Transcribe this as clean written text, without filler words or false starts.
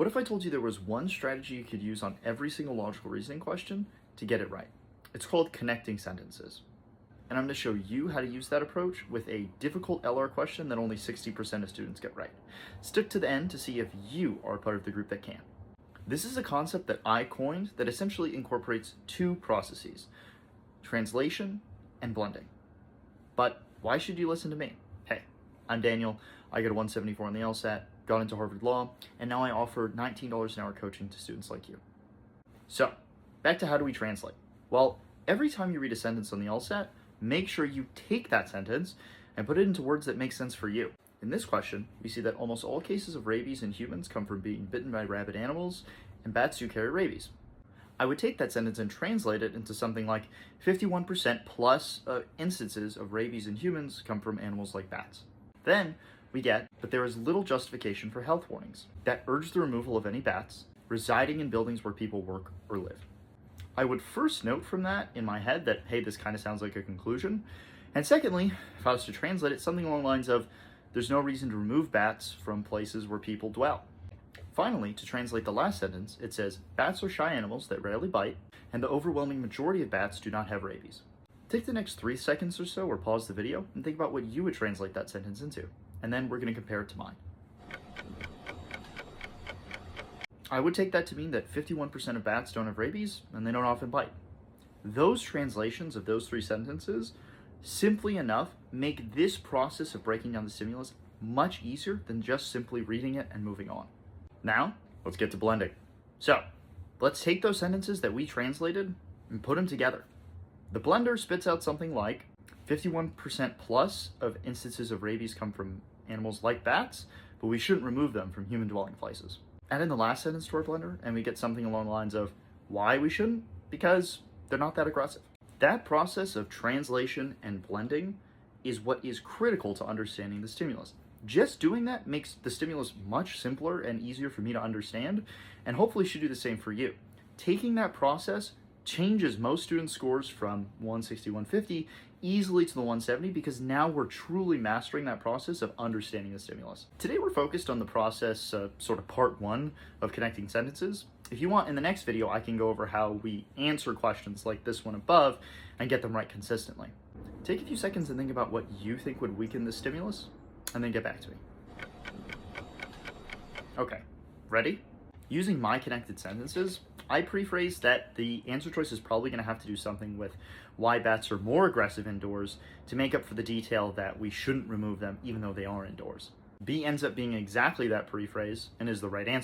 What if I told you there was one strategy you could use on every single logical reasoning question to get it right? It's called connecting sentences. And I'm going to show you how to use that approach with a difficult LR question that only 60% of students get right. Stick to the end to see if you are part of the group that can. This is a concept that I coined that essentially incorporates two processes: translation and blending. But why should you listen to me? Hey, I'm Daniel. I got a 174 on the LSAT, got into Harvard Law, and now I offer $19 an hour coaching to students like you. So, back to how do we translate? Well, every time you read a sentence on the LSAT, make sure you take that sentence and put it into words that make sense for you. In this question, we see that almost all cases of rabies in humans come from being bitten by rabid animals, and bats do carry rabies. I would take that sentence and translate it into something like 51% plus instances of rabies in humans come from animals like bats. Then we get that there is little justification for health warnings that urge the removal of any bats residing in buildings where people work or live. I would first note from that in my head that, hey, this kind of sounds like a conclusion. And secondly, if I was to translate it, something along the lines of, there's no reason to remove bats from places where people dwell. Finally, to translate the last sentence, it says, bats are shy animals that rarely bite, and the overwhelming majority of bats do not have rabies. Take the next 3 seconds or so, or pause the video, and think about what you would translate that sentence into. And then we're going to compare it to mine. I would take that to mean that 51% of bats don't have rabies, and they don't often bite. Those translations of those 3 sentences, simply enough, make this process of breaking down the stimulus much easier than just simply reading it and moving on. Now, let's get to blending. So, let's take those sentences that we translated and put them together. The blender spits out something like 51% plus of instances of rabies come from animals like bats, but we shouldn't remove them from human dwelling places. Add in the last sentence to our blender, and we get something along the lines of why we shouldn't, because they're not that aggressive. That process of translation and blending is what is critical to understanding the stimulus. Just doing that makes the stimulus much simpler and easier for me to understand, and hopefully should do the same for you. Taking that process changes most students' scores from 160, 150 easily to the 170 because now we're truly mastering that process of understanding the stimulus. Today we're focused on the process, sort of part 1 of connecting sentences. If you want, in the next video, I can go over how we answer questions like this one above and get them right consistently. Take a few seconds and think about what you think would weaken the stimulus, and then get back to me. Okay, ready? Using my connected sentences, I prephrase that the answer choice is probably going to have to do something with why bats are more aggressive indoors to make up for the detail that we shouldn't remove them even though they are indoors. B ends up being exactly that prephrase and is the right answer.